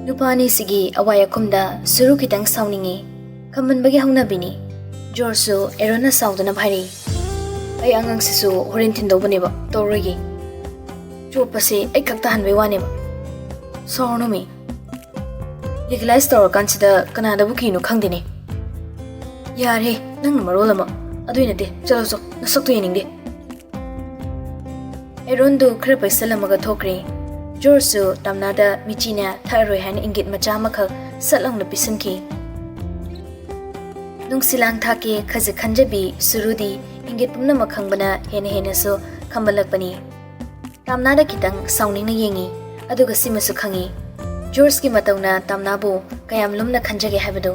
Nupani sigi awaya kumda suru kitang sauningi kaman bagi haunabini Jorsu erona saudana bhari ay angang sisu horin tindo baniba torogi chopase ay kakta hanbe waniba sornomi legalize tor kansida kanada bukino khangdini yare nang marolama aduinate chalo so nasakto yeningde erondu khra paisalamaga thokri Jorsu tamnada michina tharoi han ingit macha makha salang na pisanki nungsilang thake khaje khanjabi surudi ingit pumna makhangbana hene hene so khambalakpani tamnada kitang sauning na yengi aduga simasu khangi Jors ki matawna tamnabu kayam lumna khanjage habado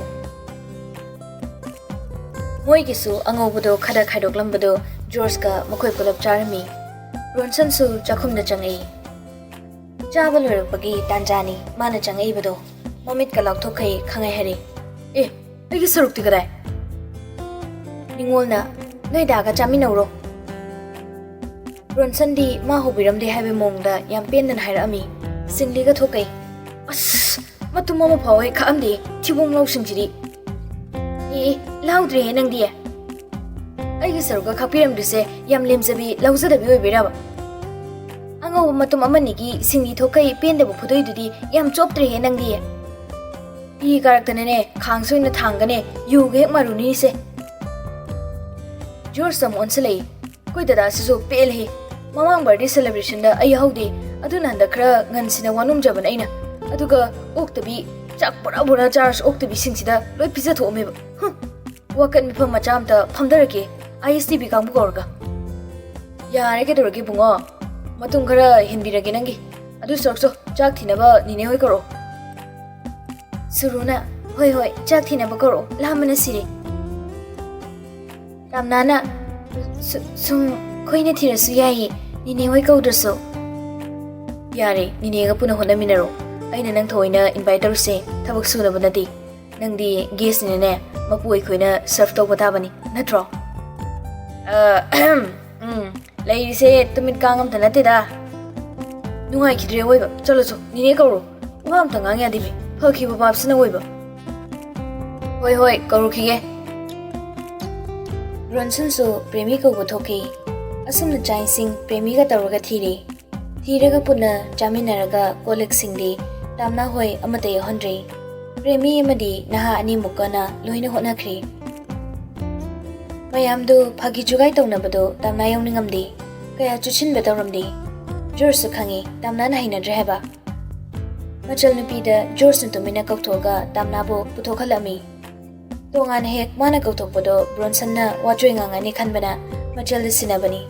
moi gisu angobudo khada khaidoklambado Jors ka makhoi pulap charmi ronsan su chakhumda changai Java Lurpagi, Tanjani, Manachang Abado, Momit Kalaktokai, Kangahari. I guess Suruk to Gray Ningolna, Noidaga Jaminoro Ronsandi, Mahobiram de Heavy Monda, Yampian and Hirami, Singliga Tokai. As Matumama Poe, Kamdi, Tibum Lotion Jiri. Loudly and dear. I guess Surga Kapiram to say, Yam Limsabi, Lausa the Bira. Ango matum amanigi singi thokai pende bu phudoi dudi yam choptre he nangdi I karakter ne khangsoin na thangane yuge maruni se jor sam onselei koi dada sisu pel he mamang birthday celebration da ai haudi aduna da khra ngansina wanum jaban aina aduga oktabi chak pura pura charge oktabi singsida loi pizza thome wakan mi pham macham ta phamdarake ISTB kangbu korga yare ke dorgi bungo Matung kara hinbirage nangi adu sorso chak thinaba nine hoi karo suruna hoi chak thinaba karo lamana sire ramnana sum koine thirasu yai nine hoi kaudraso yare nine ga puna hona minaro aina nang thoina invite taruse thabak suna banati nangdi guest ne mapuai khoina serve to batabani natro Ladies, tumit kangam tanatida. Nungai kidre weba, chaloso, nine kauro. Wam tangang yadibi, hoki babsina weba. Hoi, kauro kige. Ronson so, premiko wotoki. Asum the giant sing, premika taroga thiri. Thiraga puna, jaminaraga, kolek singdi, tamna hoi, amate hundre. Premi amadi, naha ani mukana, loina honakri. Mayamdu phagi jugai tawnabado tamna yawningam kaya chuchin betawramdi Jorsu khangi tamna na hina dreheba machal nupi da Jorsu tumina kauthoga tamna bo puthokhalami tongan hek mana kauthokpado Bronson na wachoi ngangani khanbana machal sinabani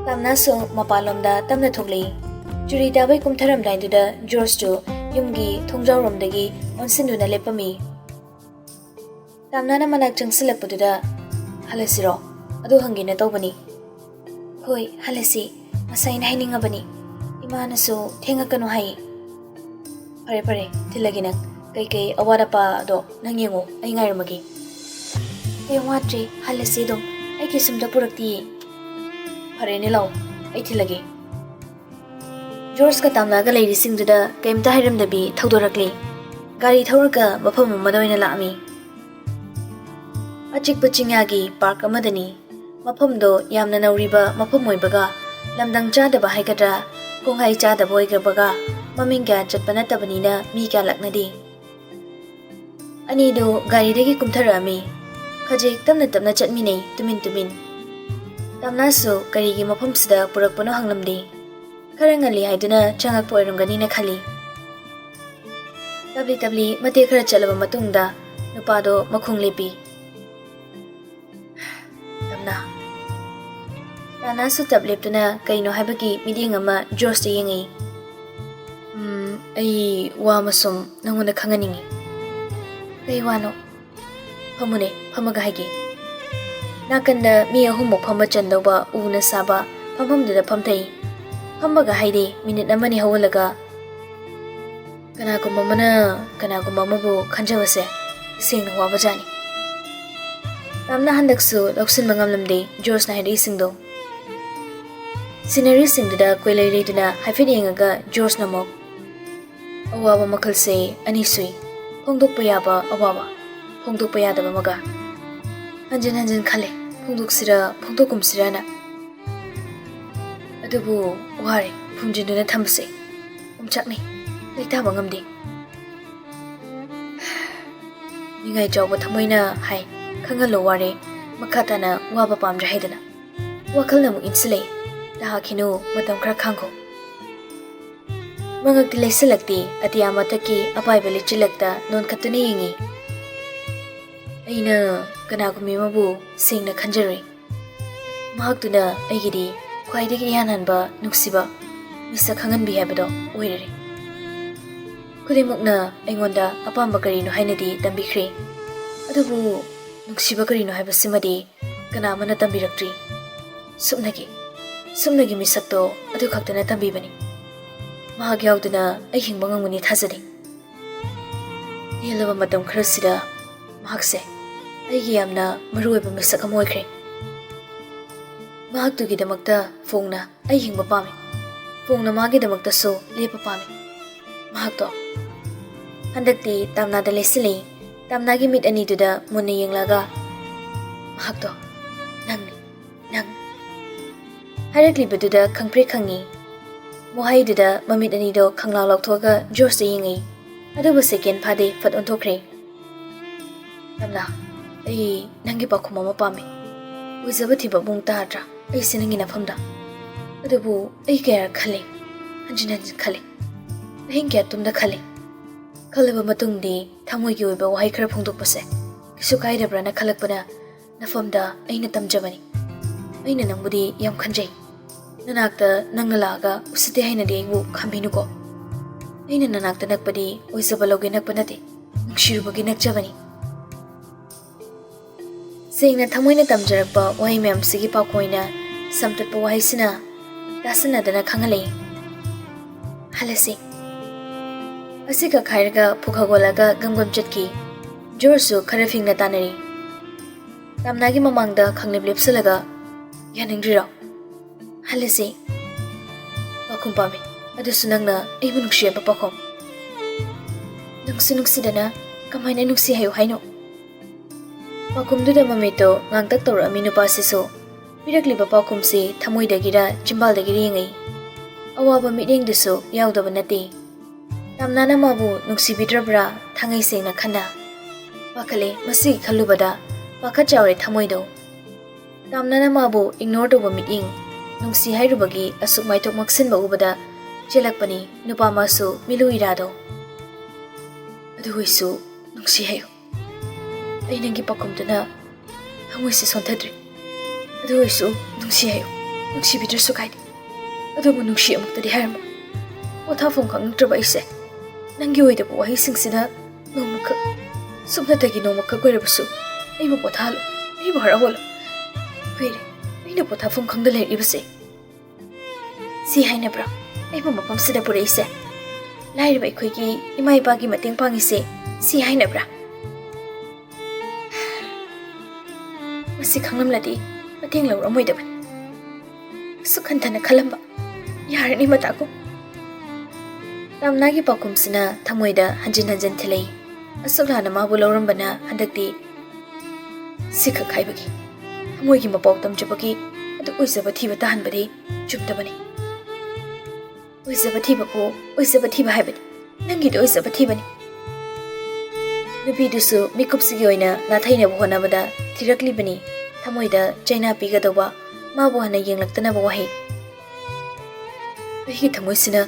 tamna so mapalomda tamna thokli juri dabai kumtharam dainduda Jorsu yumgi thongjawromdagi onsinduna lepami Tamnana manak jangsilakpaduda halasiro adu hangina tawbani hoi halasi masai na hiningabani imana so thengakanu hai pare tilagina kai awarapa do nangyengo ai ngairamagi ai watri halasi dom ai ki sumda purakti pare ni law ai tilagi George ka tamna ga leiri singduda kaimta hairamdabi thaudorakli gari thauraga mafam madoina laami Achik Pachingagi Park Amadani Mapamdo Yamna Nauriba Mapamoibaga Lamdang Jadaba Haikadra Konghai Jadaboy Gabaga Maminga Jatpanatabanina Mika Laknadi Anido Garidagi Kumtarami Kajik Tamna Chatmine Tumin Tamnaso Garigi Mapamsida Purakpano Hanglamdi Karangali Haiduna Changak Poirunganina Kali Tabli Mate Kara Chalaba Matungda Nupado Makung Lepi Rana su tabliptuna kaino habagi miding ama George de yengi. Ai wa masum nangona khanganingi. Kai wano. Pamune pamaga hagi. Nakanda mi ahumok phamba chandoba una saba phamamdida phamthai. Phambaga haide minute amani hawalaga. Kana ko mamabu khanjawase sing wabajani. Ramna handaksu loksin mangamlamde George na hadi singdo. Scenery singda koilai duna haifid yengaga George namok ꯑꯋꯥꯕ ꯃꯈꯜꯁꯦ ꯑꯅꯤ ꯁꯨꯏ ꯐꯣꯡꯗꯣꯛꯄ ꯌꯥꯕ ꯑꯋꯥꯕ ꯐꯣꯡꯗꯣꯛꯄ ꯌꯥꯗꯕ ꯑꯃꯒ ꯍꯟꯖꯤꯟ ꯍꯟꯖꯤꯟ ꯈꯜꯂꯦ ꯐꯣꯡꯗꯣꯛꯁꯤꯔ ꯐꯣꯡꯗꯣꯛꯀꯨꯝꯁꯤꯔꯅ ꯑꯗꯨꯕꯨ ꯋꯥꯔꯦ ꯐꯨꯝꯖꯤꯟꯗꯨꯅ ꯊꯝꯕꯁꯦ ꯑꯣꯝꯆꯥꯛꯅꯩ ꯂꯩꯇꯥꯕ ꯉꯝꯗꯦ ꯅꯤꯡꯉꯥꯏ ꯆꯥꯎꯕ ꯊꯃꯣꯏꯅ ꯍꯥꯏ ꯈꯪꯍꯜꯂꯣ ꯋꯥꯔꯦ ꯃꯈꯥ ꯇꯥꯅ ꯋꯥꯕ ꯄꯥꯝꯗ꯭ꯔꯦ ꯍꯥꯏꯗꯅ ꯋꯥꯈꯜꯅ ꯑꯃꯨꯛ ꯏꯟꯁꯤꯜꯂꯛꯏ ꯇꯥꯍꯥꯈꯤꯅꯨ ꯃꯇꯝ ꯈꯔ ꯈꯥꯡꯈꯣ ꯃꯉꯛꯇꯤ ꯂꯩꯁꯤꯜꯂꯛꯇꯦ ꯑꯇꯤꯌꯥ ꯃꯊꯛꯀꯤ ꯑꯄꯥꯏꯕ ꯂꯩꯆꯤꯜꯂꯛꯇ ꯅꯣꯟꯈꯠꯇꯨꯅ ꯌꯦꯡꯉꯤ ꯑꯩꯅ ꯀꯅꯥꯒꯨꯝꯕꯤ ꯑꯃꯕꯨ ꯁꯦꯡꯅ ꯈꯟꯖꯔꯨꯏ ꯃꯍꯥꯛꯇꯨꯅ ꯑꯩꯒꯤꯗꯤ ꯈ꯭ꯋꯥꯏꯗꯒꯤ ꯏꯍꯥꯟ ꯍꯥꯟꯕ ꯅꯨꯡꯁꯤꯕ ꯃꯤꯁꯛ ꯈꯪꯍꯟꯕꯤ ꯍꯥꯏꯕꯗꯣ ꯑꯣꯏꯔꯔꯦ ꯈꯨꯗꯤꯡꯃꯛꯅ ꯑꯩꯉꯣꯟꯗ ꯑꯄꯥꯝꯕ ꯀꯔꯤꯅꯣ ꯍꯥꯏꯅꯗꯤ ꯇꯝꯕꯤꯈ꯭ꯔꯦ ꯑꯗꯨꯕꯨ ꯅꯨꯡꯁꯤꯕ ꯀꯔꯤꯅꯣ ꯍꯥꯏꯕꯁꯤꯃꯗꯤ ꯀꯅꯥ ꯑꯃꯅ ꯇꯝꯕꯤꯔꯛꯇ꯭ꯔꯤ ꯁꯨꯞꯅꯒꯤ ꯃꯤꯁꯛꯇꯣ ꯑꯗꯨ ꯈꯛꯇꯅ ꯇꯝꯕꯤꯕꯅꯤ ꯃꯍꯥꯛ ꯌꯥꯎꯗꯅ ꯑꯩ ꯍꯤꯡꯕ ꯉꯝꯒꯅꯤ ꯊꯥꯖꯗꯦ ꯇꯦꯜꯂꯕ ꯃꯇꯝ ꯈꯔꯁꯤꯗ ꯃꯍꯥꯛꯁꯦ ꯑꯩꯒꯤ ꯌꯥꯝꯅ ꯃꯔꯨꯑꯣꯏꯕ ꯃꯤꯁꯛ ꯑꯃ ꯑꯣꯏꯈ꯭ꯔꯦ ꯃꯍꯥꯛꯇꯨꯒꯤꯗꯃꯛꯇ ꯐꯣꯡꯅ ꯑꯩ ꯍꯤꯡꯕ ꯄꯥꯝꯃꯤ ꯐꯣꯡꯅ ꯃꯥꯒꯤꯗꯃꯛꯇꯁꯨ ꯂꯦꯞꯄ ꯄꯥꯝꯃꯤ ꯃꯍꯥꯛꯇꯣ ꯍꯟꯗꯛꯇꯤ ꯇꯝꯅꯥꯗ ꯂꯩꯁꯤꯜꯂꯤ ꯇꯝꯅꯥꯒꯤ ꯃꯤꯠ ꯑꯅꯤꯗꯨꯗ ꯃꯨꯟꯅ ꯌꯦꯡꯂꯒ ꯃꯍꯥꯛꯇꯣ ꯅꯪ ꯍꯥꯏꯔꯛꯂꯤꯕꯗꯨꯗ ꯈꯪꯄ꯭ꯔꯦꯛ ꯈꯪꯉꯤ ꯋꯥꯍꯩꯗꯨꯗ ꯃꯃꯤꯠ ꯑꯅꯤꯗꯣ ꯈꯪꯂꯥꯎ ꯂꯥꯎꯊꯣꯛꯑꯒ ꯖꯣꯔꯁꯇ ꯌꯦꯡꯉꯤ ꯑꯗꯨꯕꯨ ꯁꯦꯀꯦꯟ ꯐꯥꯗꯦ ꯐꯠ ꯑꯣꯟꯊꯣꯛꯈ꯭ꯔꯦ ꯇꯝꯅꯥ ꯑꯩ ꯅꯪꯒꯤ ꯄꯥꯎꯈꯨꯝ ꯑꯃ ꯄꯥꯝꯃꯤ ꯑꯣꯏꯖꯕ ꯊꯤꯕ ꯃꯑꯣꯡ ꯇꯥꯗ꯭ꯔꯥ ꯑꯩꯁꯦ ꯅꯪꯒꯤ ꯅꯐꯝꯗ ꯑꯗꯨꯕꯨ ꯑꯩ ꯀꯌꯥ ꯈꯜꯂꯤ ꯍꯟꯖꯤꯟ ꯍꯟꯖꯤꯟ ꯈꯜꯂꯤ ꯑꯍꯤꯡ ꯀꯌꯥ ꯇꯨꯝꯗ ꯈꯜꯂꯤ ꯈꯜꯂꯕ ꯃꯇꯨꯡꯗꯤ ꯊꯃꯣꯏꯒꯤ ꯑꯣꯏꯕ ꯋꯥꯍꯩ ꯈꯔ ꯐꯣꯡꯗꯣꯛꯄꯁꯦ ꯀꯩꯁꯨ ꯀꯥꯏꯗꯕ꯭ꯔꯥꯅ ꯈꯜꯂꯛꯄꯅ ꯅꯐꯝꯗ ꯑꯩꯅ ꯇꯝꯖꯕꯅꯤ ꯑꯩꯅ ꯅꯪꯕꯨꯗꯤ ꯌꯥꯝ ꯈꯟꯖꯩ ꯅꯅꯥꯛꯇ ꯅꯪꯅ ꯂꯥꯛꯑꯒ ꯎꯁꯤꯠꯇꯦ ꯍꯥꯏꯅꯗꯤ ꯑꯩꯕꯨ ꯈꯟꯕꯤꯅꯨꯀꯣ ꯑꯩꯅ ꯅꯅꯥꯛꯇ ꯅꯛꯄꯗꯤ ꯑꯣꯏꯖꯕ ꯂꯧꯒꯦ ꯅꯛꯄ ꯅꯠꯇꯦ ꯅꯨꯡꯁꯤꯔꯨꯕꯒꯤ ꯅꯛꯆꯕꯅꯤ ꯁꯦꯡꯅ ꯊꯃꯣꯏꯅ ꯇꯝꯖꯔꯛꯄ ꯋꯥꯍꯩ ꯃꯌꯥꯝꯁꯤꯒꯤ ꯄꯥꯎꯈꯣꯏꯅ ꯁꯝꯇꯠꯄ ꯋꯥꯍꯩꯁꯤꯅ ꯇꯥꯁꯤꯟꯅꯗꯅ ꯈꯪꯍꯜꯂꯛꯏ ꯍꯜꯂꯁꯤ ꯑꯁꯤ ꯈꯛ ꯍꯥꯏꯔꯒ ꯄꯨꯛ ꯍꯧꯒꯠꯂꯒ ꯒꯝꯒꯝ ꯆꯠꯈꯤ ꯖꯣꯔꯁꯨ ꯈꯔ ꯐꯤꯡꯅ ꯇꯥꯟꯅꯔꯤ ꯇꯝꯅꯥꯒꯤ ꯃꯃꯥꯡꯗ ꯈꯪꯂꯦꯞ ꯂꯦꯞꯁꯤꯜꯂꯒ ꯌꯥꯅꯤꯡꯗ꯭ꯔꯤꯔꯣ ꯍꯜꯂꯁꯤ ꯄꯥꯎꯈꯨꯝ ꯄꯥꯝꯃꯤ ꯑꯗꯨꯁꯨ ꯅꯪꯅ ꯑꯩꯕꯨ ꯅꯨꯡꯁꯤꯔꯕ ꯄꯥꯎꯈꯨꯝ ꯅꯪꯁꯨ ꯅꯨꯡꯁꯤꯗꯅ ꯀꯃꯥꯏꯅ ꯅꯨꯡꯁꯤ ꯍꯥꯏꯌꯨ ꯍꯥꯏꯅꯣ ꯄꯥꯎꯈꯨꯝꯗꯨꯗ ꯃꯃꯤꯠꯇꯣ ꯉꯥꯡꯇꯛ ꯇꯧꯔꯛꯑꯝꯃꯤ ꯅꯨꯄꯥꯁꯤꯁꯨ ꯄꯤꯔꯛꯂꯤꯕ ꯄꯥꯎꯈꯨꯝꯁꯤ ꯊꯃꯣꯏꯗꯒꯤꯔ ꯆꯤꯝꯕꯥꯜꯗꯒꯤꯔ ꯌꯦꯡꯉꯤ ꯑꯋꯥꯕ ꯃꯤꯠꯌꯦꯡꯗꯨꯁꯨ ꯌꯥꯎꯗꯕ ꯅꯠꯇꯦ ꯇꯝꯅꯥꯅ ꯃꯥꯕꯨ ꯅꯨꯡꯁꯤꯕꯤꯗ꯭ꯔꯕ꯭ꯔꯥ ꯊꯥꯡꯉꯩ ꯁꯦꯡꯅ ꯈꯟꯅ ꯄꯥꯈꯠꯂꯦ ꯃꯁꯤꯒꯤ ꯈꯜꯂꯨꯕꯗ ꯄꯥꯈꯠ ꯆꯥꯎꯔꯦ ꯊꯃꯣꯏꯗꯣ ꯇꯝꯅꯥꯅ ꯃꯥꯕꯨ ꯏꯒꯅꯣꯔ ꯇꯧꯕ ꯃꯤꯠꯌꯦꯡ ꯅꯨꯡꯁꯤ ꯍꯥꯏꯔꯨꯕꯒꯤ ꯑꯁꯨꯛ ꯃꯥꯏꯊꯣꯛ ꯃꯛꯁꯤꯟꯕ ꯎꯕꯗ ꯆꯦꯜꯂꯛꯄꯅꯤ ꯅꯨꯄꯥ ꯃꯥꯁꯨ ꯃꯤꯂꯨ ꯏꯔꯥꯗꯣ ꯑꯗꯨ ꯑꯣꯏꯁꯨ ꯅꯨꯡꯁꯤ ꯍꯥꯏꯌꯨ ꯑꯩ ꯅꯪꯒꯤ ꯄꯥꯎꯈꯨꯝꯗꯨꯅ ꯊꯃꯣꯏꯁꯦ ꯁꯣꯟꯊꯗ꯭ꯔꯤ ꯑꯗꯨ ꯑꯣꯏꯁꯨ ꯅꯨꯡꯁꯤ ꯍꯥꯏꯌꯨ ꯅꯨꯡꯁꯤꯕꯤꯗ꯭ꯔꯁꯨ ꯀꯥꯏꯗꯦ ꯑꯗꯨꯕꯨ ꯅꯨꯡꯁꯤ ꯑꯃꯨꯛꯇꯗꯤ ꯍꯥꯏꯔꯝꯃꯨ ꯄꯣꯊꯥꯐꯝ ꯈꯪꯂꯛꯇ꯭ꯔꯕ ꯑꯩꯁꯦ ꯅꯪꯒꯤ ꯑꯣꯏꯗꯕ ꯋꯥꯍꯩꯁꯤꯡꯁꯤꯅ ꯅꯣꯡꯃꯈꯛ ꯁꯨꯞꯅꯇꯒꯤ ꯅꯣꯡꯃꯈꯛ ꯑꯣꯏꯔꯕꯁꯨ ꯑꯩꯕꯨ ꯄꯣꯊꯥꯍꯜꯂꯨ ꯑꯩꯕꯨ ꯍꯔꯥꯎꯍꯜꯂꯨ ꯀꯨꯏꯔꯦ ꯑꯩꯅ ꯄꯣꯊꯥꯐꯝ ꯈꯪꯗ ꯂꯩꯔꯤꯕꯁꯦ ꯁꯤ ꯍꯥꯏꯅꯕ꯭ꯔꯥ ꯑꯩꯕꯨ ꯃꯐꯝꯁꯤꯗ ꯄꯨꯔꯛꯏꯁꯦ ꯂꯥꯏꯔꯕ ꯑꯩꯈꯣꯏꯒꯤ ꯏꯃꯥ ꯏꯄꯥꯒꯤ ꯃꯇꯦꯡ ꯄꯥꯡꯉꯤꯁꯦ ꯁꯤ ꯍꯥꯏꯅꯕ꯭ꯔꯥ ꯃꯁꯤ ꯈꯪꯂꯝꯂꯗꯤ ꯃꯇꯦꯡ ꯂꯧꯔꯝꯃꯣꯏꯗꯕꯅꯤ ꯑꯁꯨꯛ ꯍꯟꯊꯅ ꯈꯜꯂꯝꯕ ꯌꯥꯔꯅꯤ ꯃꯇꯥꯀꯨꯝ ꯇꯝꯅꯥꯒꯤ ꯄꯥꯎꯈꯨꯝꯁꯤꯅ ꯊꯃꯣꯏꯗ ꯍꯟꯖꯤꯟ ꯍꯟꯖꯤꯟ ꯊꯤꯜꯂꯛꯏ ꯑꯁꯨꯛ ꯍꯥꯟꯅ ꯃꯥꯕꯨ ꯂꯧꯔꯝꯕꯅ ꯍꯟꯗꯛꯇꯤ ꯁꯤꯈꯛ ꯍꯥꯏꯕꯒꯤ ꯊꯃꯣꯏꯒꯤ ꯃꯄꯥꯎ ꯇꯝꯖꯕꯒꯤ ꯑꯗꯨ ꯑꯣꯏꯖꯕ ꯊꯤꯕ ꯇꯥꯍꯟꯕꯗꯤ ꯆꯨꯝꯗꯕꯅꯤ ꯑꯣꯏꯖꯕ ꯊꯤꯕꯕꯨ ꯑꯣꯏꯖꯕ ꯊꯤꯕ ꯍꯥꯏꯕꯅꯤ ꯅꯪꯒꯤꯗ ꯑꯣꯏꯖꯕ ꯊꯤꯕꯅꯤ ꯅꯨꯄꯤꯗꯨꯁꯨ ꯃꯤꯀꯨꯞꯁꯤꯒꯤ ꯑꯣꯏꯅ ꯅꯥꯊꯩꯅꯕ ꯍꯣꯠꯅꯕꯗ ꯊꯤꯔꯛꯂꯤꯕꯅꯤ ꯊꯃꯣꯏꯗ ꯆꯩꯅꯥ ꯄꯤꯒꯗꯧꯕ ꯃꯥꯕꯨ ꯍꯟꯅ ꯌꯦꯡꯂꯛꯇꯅꯕ ꯋꯥꯍꯩ ꯑꯩꯒꯤ ꯊꯃꯣꯏꯁꯤꯅ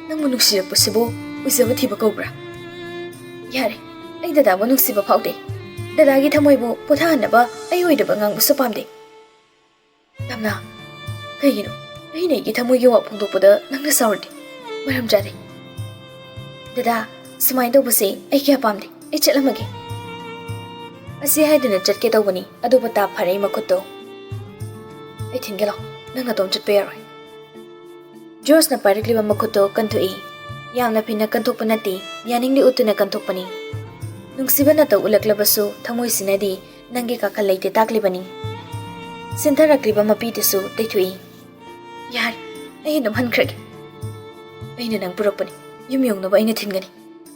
ꯅꯪꯕꯨ ꯅꯨꯡꯁꯤꯔꯛꯄꯁꯤꯕꯨ ꯑꯣꯏꯖꯕ ꯊꯤꯕ ꯀꯧꯕ꯭ꯔꯥ ꯌꯥꯔꯦ ꯑꯩ ꯗꯗꯥꯕꯨ ꯅꯨꯡꯁꯤꯕ ꯐꯥꯎꯗꯦ ꯗꯗꯥꯒꯤ ꯊꯃꯣꯏꯕꯨ ꯄꯣꯊꯥꯍꯟꯅꯕ ꯑꯩ ꯑꯣꯏꯗꯕ ꯉꯥꯡꯕꯁꯨ ꯄꯥꯝꯗꯦ ꯇꯝꯅꯥ ꯀꯩꯒꯤꯅꯣ ꯑꯩꯅ ꯑꯩꯒꯤ ꯊꯃꯣꯏꯒꯤ ꯋꯥ ꯐꯣꯡꯗꯣꯛꯄꯗ ꯅꯪꯅ ꯁꯥꯎꯔꯗꯤ ꯃꯔꯝ ꯆꯥꯗꯦ ꯗꯗꯥ ꯁꯨꯃꯥꯏꯅ ꯇꯧꯕꯁꯦ ꯑꯩ ꯀꯌꯥ ꯄꯥꯝꯗꯦ ꯑꯩ ꯆꯠꯂꯝꯃꯒꯦ ꯑꯁꯤ ꯍꯥꯏꯗꯨꯅ ꯆꯠꯀꯦ ꯇꯧꯕꯅꯤ ꯑꯗꯨꯕꯨ ꯇꯥꯞ ꯐꯔꯛꯏ ꯃꯈꯨꯠꯇꯣ ꯑꯩ ꯊꯤꯟꯒꯦ ꯂꯥꯎ ꯅꯪ ꯅꯇꯣꯝ ꯆꯠꯄ ꯌꯥꯔꯣꯏ ꯖꯣꯔꯁꯅ ꯄꯥꯏꯔꯛꯂꯤꯕ ꯃꯈꯨꯠꯇꯣ ꯀꯟꯊꯣꯛꯏ ꯌꯥꯝꯅ ꯐꯤꯅ ꯀꯟꯊꯣꯛꯄ ꯅꯠꯇꯦ ꯌꯥꯅꯤꯡꯗꯤ ꯎꯠꯇꯨꯅ ꯀꯟꯊꯣꯛꯄꯅꯤ ꯅꯨꯡꯁꯤꯕ ꯅꯇꯧ ꯎꯠꯂꯛꯂꯕꯁꯨ ꯊꯃꯣꯏꯁꯤꯅꯗꯤ ꯅꯪꯒꯤ ꯀꯥꯈꯜ ꯂꯩꯇꯦ ꯇꯥꯛꯂꯤꯕꯅꯤ ꯁꯤꯟꯊꯔꯛꯂꯤꯕ ꯃꯄꯤꯗꯨꯁꯨ ꯇꯩꯊꯣꯛꯏ ꯌꯥꯔꯦ ꯑꯩ ꯑꯗꯨꯝ ꯍꯟꯈ꯭ꯔꯒꯦ ꯑꯩꯅ ꯅꯪ ꯄꯨꯔꯛꯄꯅꯤ yum yongnaba aina thingani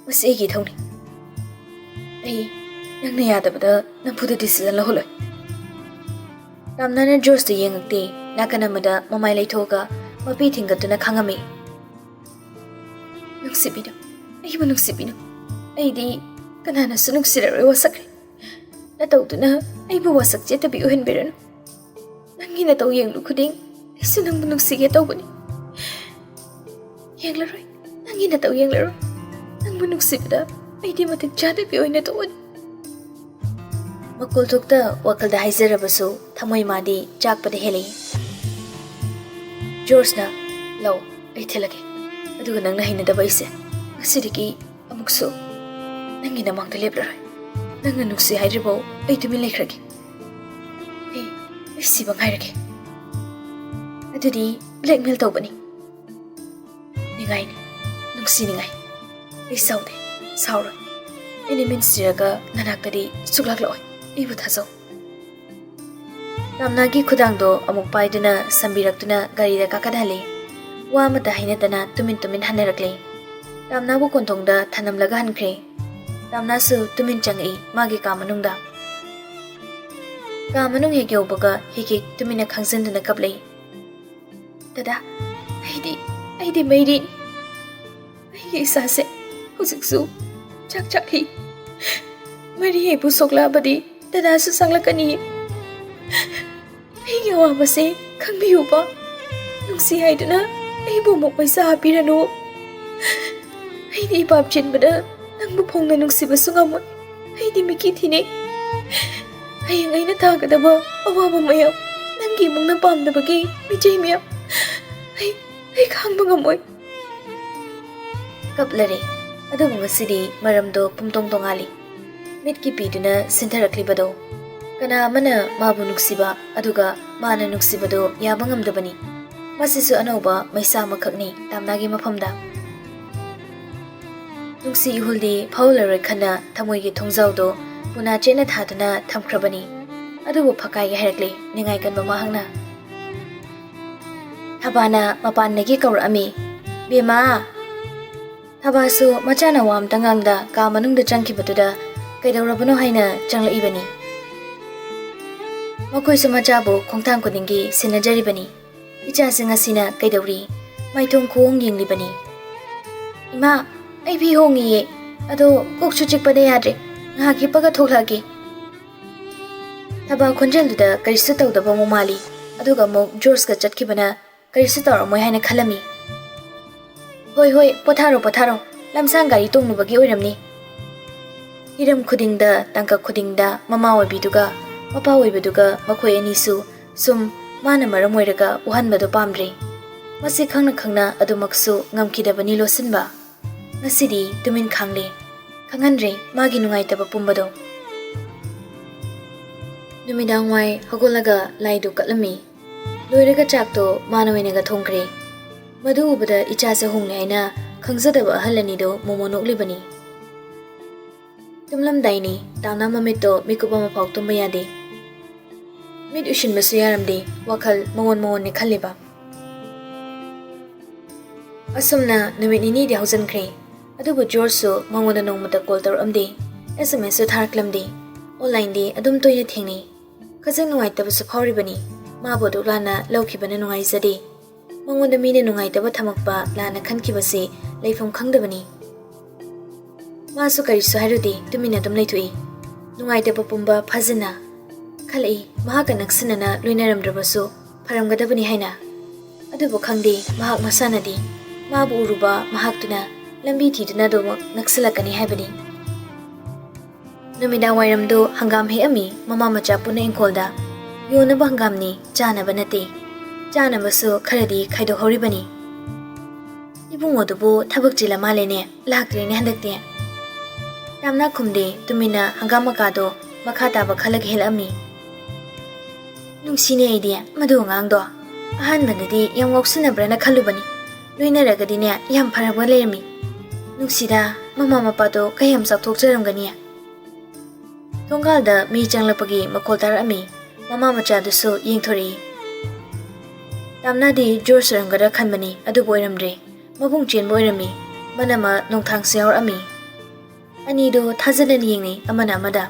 masi aigi thawni ai nangna yadabada nampuda decision laholoi Ramnana George the yengakti nakanamada mamai laithoga mapi thingatuna khangami Nungsibino aibu nungsibino aidi kanana su nungsiraroi wasakre natawduna aibu wasak jetabi uhenbirano nangina taw yenglu khuding aisu nangbu nungsige tawbani yenglaroi nangina taw yenglaroi nangbu nungsibida aidi matik jadabi oina tawani Makul thukta wakalda haizarabasu thamoi madi chakpada heli George na law ai thelage aduga nangna hinadaba ise asidiki amuksu nangina mangda leplaroi nangna nungsi hairibo ai tumi lekhrage ai sibang hairage adudi blackmail tawbani ningai ni nungsi ningai ai saude sauro ini minstiraga nanaktari suklakloi ibu thasau Ramnagi khudangdo amuk paiduna sambirakuna garida kakadhali wa mata hainatana tumin hanarakle Ramnabu kontongda thanamlaga hankre Ramnasu tumin changi magi kamanungda kamanung hegyobaga hege tumina khangzanduna kaplei Dada aidi mairi ai isase hujiksu chak hi mari hebu sokla badi Dada su sanglakani ai yawa base khangbiyu ba nungsi haiduna ai bu mok paisa hapirano ai di bab chinbada nangbu phongna nungsi basungamoi ai di miki thine ai ngaina thagadaba awaba mayam nangi mungna pamdabagi mijai miyam ai khangba ngamoi kaplare adu ngasidi maramdo pumtong tongali Mitki piduna sintharaklibado kana mana mabu nuksiba aduga mana nuksibado yabangamdabani masisu anauba maisa makhakni tamnagi mafamda nungsi ihuldi phaularoi khana thamoigi thongjawdo puna chena thaduna thamkhrabani adubu phakai ga harakle ningai kanba mahangna thabana mapannagi kaurami bema thabasu machana wam tangangda ka manungda changkibatuda Kaidawrabano haina changlaibani Makoi samajabu khongthang kudingi sinajaribani Icha singasina kaidawri maithong khong yenglibani Ima ai bi hongi ado kokchu chikpada yadre ngaki paga tholagi Thaba khonjelda karisu tawdaba momali aduga mok George ka chatkibana karisu tawramoi haina khalami Hoi potharo lamsang gari tongnubagi oiramni Hiram khudingda tangka khudingda mama oibiduga mapa oibiduga makhoi anisu sum mana maram oiraga uhanbado pamdre masi khangna adumaksu ngamkidabani losinba ngasidi tumin khangle khanganre magi nungaitaba pumbado numidangwai hagolaga laidu katlami loiraga chakto manoinaga thongkre madu ubada ichase hongne aina khangjadaba ahalanido momonok Tumlam daini tana mamito mikuba mapau tumba yade mid ushin basu yaramde wakal mawon ni khaliba asumna numidini de hausan kre adubu George mawona nongmata call tor amde SMS tharaklamde online de adum toina thengni khajang nuai tabasu phawribani ma bodu lana lawkhibana nungai jade mawonda mine nungai taba thamakpa lana khankibase leifam khangdabani Masu karisu hairudi tumina dum leithui nungai de pumba phajina khalai mahaka naksinana luinaramdrabasu pharamgadabani haina adubu khangdi mahak masanadi mabu uruba mahaktuna lambi thiduna do naksilakani haibani numida wairamdo hangam he ami mama macha puna engkolda yonaba hangamni chanaba nate chanabasu kharadi khaido horibani ibungodubu thabak chila malene lakrene handakte Ramna khumde tumina hangamakado makhata ba khalag helami Nungsine idea madu ngangdo ahanbadadi yam woksunabrana khalubani loinaragadine yam pharagwa lermi Nungsida mama mapado kayam sakthokjaramgani Thongalda mi changlapagi makoltarami mama machadusu yengthori Ramnadi George ramgara khanbani adu boiramre mabung chen boirami manama nongthang siyaur ami. Ani do thajadan yengni amana amada.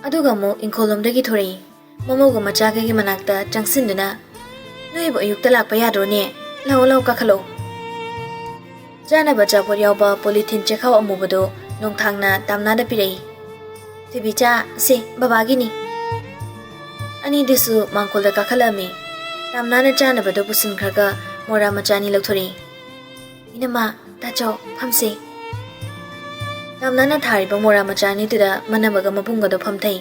Aduga mo inkolomdagi thori. Mamoga machaga gi manakta changsinduna. Noi ba yukta lakpa yadro ne. Lau kakhalo. Jana bacha por yawba polythene chekhaw amubado nongthangna tamna da pirei. Tibicha se babagi ni. Ani disu mangkolda kakhalami. Tamna na jana bado pusin kharga mora machani lokthori. Inama tacho phamse. Tamna na thariba mora machani tuda manabaga mapunga do phamthai.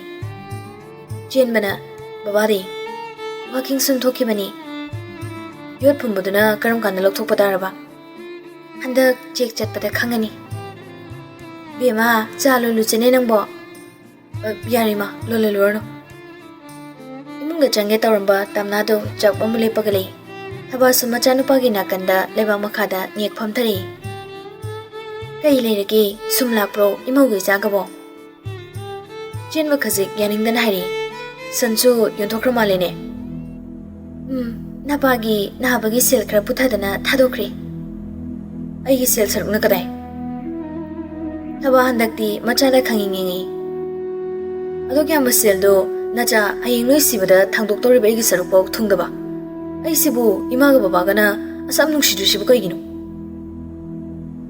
Chen bana babari. Waking sun thokibani. Yot pumbaduna karam kana lokthokpa daraba. Handak check chatpada khangani. Bema chalo luchene nangbo. Yarima lololorno. Imunga change tawramba tamna do chak amule pagali. Thabasu machanupagi nakanda leba makhada ngek phamthari. Kai leirage sumla pro imugi jagabo. Chenba khazik yaningdan hairi. Sanchu yonthokra malene. Napagi nahabagi sel khara puthadana thadokri. Aigi sel sarukna kadai. Thaba handakti machada khangingi. Adokyamba sel do nacha hayeng loi sibada thangdoktori baigi sarukpok thungdaba. Ai sibu imaga babagana asam nungsidu sibu kaigino.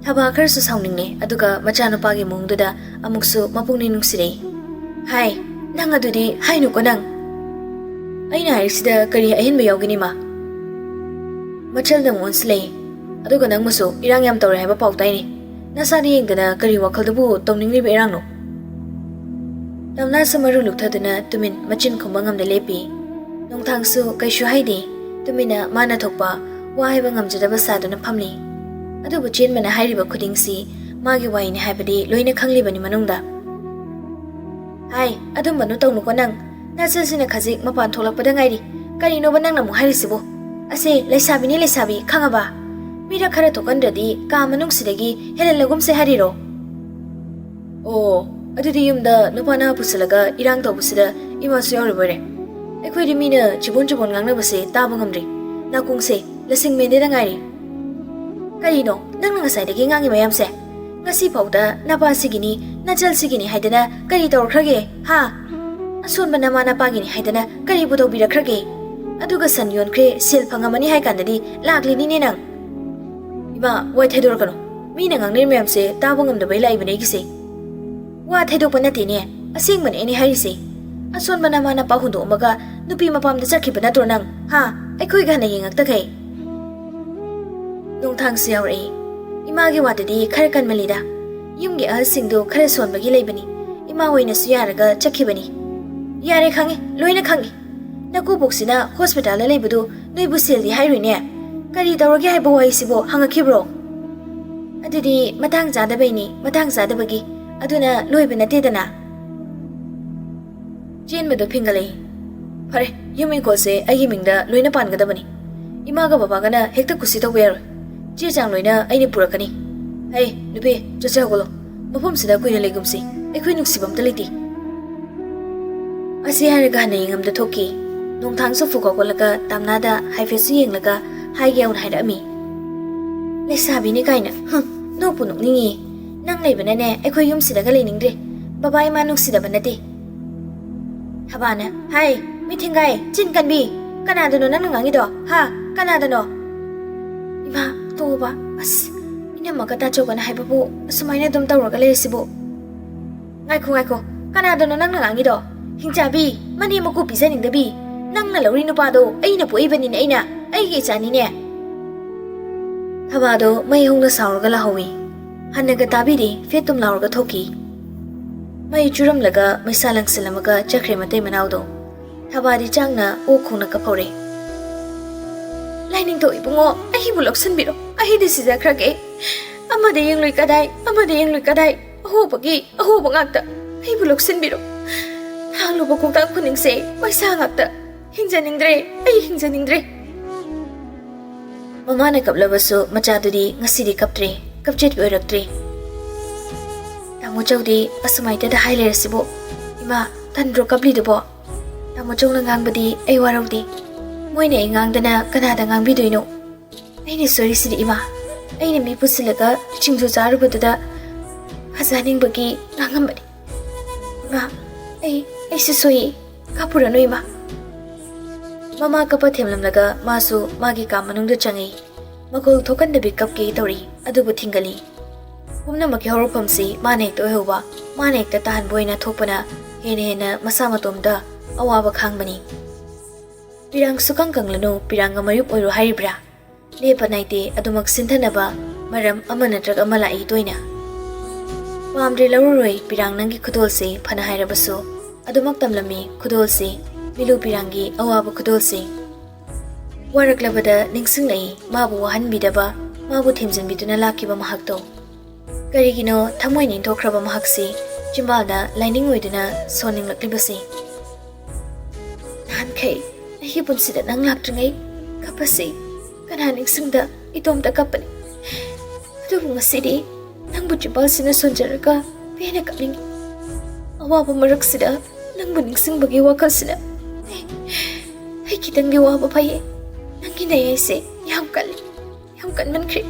Thaba kharsu sauningni aduga machanupagi mungduda amuksu mapungni nungsirei. Hai, nang adudi hainu ko nang. Aina harisida kari ahinba yawgini ma. Machal dang onslay. Aduga nang musu irang yam tawre haiba pautay ni. Nasani yengdana kari wakaldabu tawningliba irang no. Tamna samaru luktaduna tumin machin kumbangam da lepi. Nongthangsu kaishu haidi. Tumina mana thokpa wahaiba ngamjadaba saduna phamli. Adubu chen mana hairiba khudingsi magi waini haibadi loina khanglibani manungda. Hai, adum manu tawnu ko nang. Nasasina khazik mapan tholakpada ngairi. Kari no ba nang namu hairisibo. Ase leisabi khangaba. Mira khara thokandradi ka manungsidagi helelagum se hariro. Oh, adudi yumda nupana pusalaga irang tawbusida imasu yawribore. Ekhoi mina jibon ngangnabase taba ngamri. Nakungse lasing mende da ngairi. Kari no nang ngasai ngangi mayamse. Ngasi phauda napa sigini najal sigini haidana kari tawrkhrage ha. Asun bana mana pagini haidana kari budo birakhrage. Aduga san yonkre sil phangamani haikandadi laglini ne nang. Iba wai thaidor kano. Mina ngangnir mayamse taba ngamdabai laibane gise. Wa thaidokpa nate ne asing man eni harise. Asun bana mana pahundo umaga nupi mapamda chakhiba natro nang ha aikhoi ga na yengakta kai. Nongthang siyaurei. Imagi watadi khara kanmalida. Yumgi ahasingdo khara sonbagi laibani. Ima hoina suyaraga chakhibani. Yare khangi loina khangi. Naku boksina hospital laibudu noibu seldi hairine. Kari tawrage haibo waisibo hangakhibro. Adudi matang zadabagi. Aduna loiba natedana. Chen madu pingalei. Pare yumin kose agi mingda loina pangadabani. Imaga babagana hekta kusi tawber. Che chang loina aini purakani. Hey, nupe chacha hogolo. Mafam sida kuina legumsi. Ekhoi nuksibam taliti. Asi haraga na yengam da thoki. Nongthang so fuka kolaka tamnada haifesu yenglaga haigeun hairami. Leisabi ni kaina. No punuk ningi. Nang leibana ne ekhoi yum sidaga leningdre. Babai ma nungsidaba nati. Habana, hai, mithingai, chin kanbi. Kanadano nang nangangido. Ha, kanadano. Ima, toba, as. Ina magata chogana haibabu. Sumaina dum tawraga lerisibu. Ngaiko. Kanadano nang nangangido. Hingjabi, mani maku pisaningdabi. Nang na lawri nupado, aina po ibanin aina. Ay gichani ne. Habado, may hongna sauraga lahawi. Hanaga tabidi, fetum lauraga thoki. May churam laga may salang silamaga chakre matay manawdo. Habadi changna o khuna kapore. Lining to ibungo ahi bulok sanbiro. Ahi disiza krage. Amade yang lui kadai. Aho bangakta. Ahi bulok sanbiro. Hanglo bakong ta kuning se may sangakta. Hingjaningdre. Mama na kablabaso machadudi ngasidi kapchet oiraktre. Tamo chawdi asumaita da hailera sibo. Ima tandro kapli debo. Tamo chaw na ngangbadi ay warawdi. Moy na ingangdana kanada ngangbidoino. Ay ni sorry sidi ima. ꯑꯩꯅ ꯃꯤ ꯄꯨꯁꯤꯜꯂꯒ ꯁꯤꯡꯖꯨ ꯆꯥꯔꯨꯕꯗꯨꯗ ꯐꯖꯍꯟꯅꯤꯡꯕꯒꯤ ꯉꯥꯡꯉꯝꯕꯅꯤ. ꯏꯃꯥ, ꯑꯩꯁꯨ ꯁꯣꯏꯌꯦ. ꯀꯥꯞꯄꯨꯔꯅꯨ ꯏꯃꯥ. ꯃꯃꯥ ꯀꯞꯄ ꯊꯦꯝꯂꯝꯂꯒ ꯃꯥꯁꯨ ꯃꯥꯒꯤ ꯀꯥ ꯃꯅꯨꯡꯗ ꯆꯪꯉꯤ. ꯃꯈꯣꯜ ꯊꯣꯛꯍꯟꯗꯕꯤ ꯀꯞꯀꯦ ꯇꯧꯔꯤ, ꯑꯗꯨꯕꯨ ꯊꯤꯡꯒꯜꯂꯤ. ꯄꯨꯝꯅꯃꯛꯀꯤ ꯍꯧꯔꯛꯐꯝꯁꯤ ꯃꯥꯅ ꯍꯦꯛꯇ ꯑꯣꯏꯍꯧꯕ, ꯃꯥꯅ ꯍꯦꯛꯇ ꯇꯥꯍꯟꯕ ꯑꯣꯏꯅ ꯊꯣꯛꯄꯅ ꯍꯦꯟꯅ ꯃꯁꯥ ꯃꯇꯣꯝꯗ ꯑꯋꯥꯕ ꯈꯥꯡꯕꯅꯤ. ꯄꯤꯔꯥꯡ ꯁꯨꯀꯪ ꯀꯪꯂꯅꯨ, ꯄꯤꯔꯥꯡꯒ ꯃꯌꯨꯞ ꯑꯣꯏꯔꯣ ꯍꯥꯏꯔꯤꯕ꯭ꯔꯥ? ꯂꯦꯞꯄ ꯅꯥꯏꯗꯦ ꯑꯗꯨꯃꯛ ꯁꯤꯟꯊꯅꯕ ꯃꯔꯝ ꯑꯃ ꯅꯠꯇ꯭ꯔꯒ ꯑꯃ ꯂꯥꯛꯏ ꯇꯣꯏꯅ. ꯄꯥꯝꯗ꯭ꯔꯦ ꯂꯧꯔꯔꯣꯏ ꯄꯤꯔꯥꯡ ꯅꯪꯒꯤ ꯈꯨꯗꯣꯜꯁꯤ ꯐꯅ ꯍꯥꯏꯔꯕꯁꯨ ꯑꯗꯨꯃꯛ ꯇꯝꯂꯝꯃꯤ ꯈꯨꯗꯣꯜꯁꯤ, ꯃꯤꯂꯨ ꯄꯤꯔꯥꯡꯒꯤ ꯑꯋꯥꯕ ꯈꯨꯗꯣꯜꯁꯤ. ꯋꯥꯔꯛꯂꯕꯗ ꯅꯤꯡꯁꯤꯡꯂꯛꯏ ꯃꯥꯕꯨ ꯋꯥꯍꯟꯕꯤꯗꯕ, ꯃꯥꯕꯨ ꯊꯦꯝꯖꯤꯟꯕꯤꯗꯨꯅ ꯂꯥꯛꯈꯤꯕ ꯃꯍꯥꯛꯇꯣ. ꯀꯔꯤꯒꯤꯅꯣ ꯊꯃꯣꯏ ꯅꯤꯡꯊꯣꯛꯈ꯭ꯔꯕ ꯃꯍꯥꯛꯁꯤ ꯆꯤꯝꯕꯥꯜꯗ ꯂꯥꯏꯅꯤꯡ ꯑꯣꯏꯗꯨꯅ ꯁꯣꯟꯅꯤꯡꯂꯛꯂꯤꯕꯁꯤ? ꯅꯍꯥꯟꯈꯩ ꯑꯩꯒꯤ ꯄꯨꯟꯁꯤꯗ ꯅꯪ ꯂꯥꯛꯇ꯭ꯔꯤꯉꯩ ꯀꯞꯄꯁꯤ ꯀꯅꯥ ꯅꯤꯡꯁꯤꯡꯗ ꯏꯇꯣꯝꯇ ꯀꯞꯄꯅꯤ. ꯑꯗꯨꯕꯨ ꯉꯁꯤꯗꯤ ꯅꯪꯕꯨ ꯆꯤꯝꯕꯥꯜꯁꯤꯅ ꯁꯣꯟꯖꯔꯒ ꯄꯦꯟꯅ ꯀꯞꯅꯤꯡꯉꯤ. ꯑꯋꯥꯕ ꯃꯔꯛꯁꯤꯗ ꯅꯪꯕꯨ ꯅꯤꯡꯁꯤꯡꯕꯒꯤ ꯋꯥꯈꯜꯁꯤꯅ ꯑꯩ ꯈꯤꯇꯪꯗꯤ ꯋꯥꯕ ꯐꯩꯌꯦ. ꯅꯪꯒꯤ ꯅꯌꯥꯏꯁꯦ ꯌꯥꯝ ꯀꯜꯂꯤ, ꯌꯥꯝ ꯀꯟꯃꯟꯈ꯭ꯔꯦ.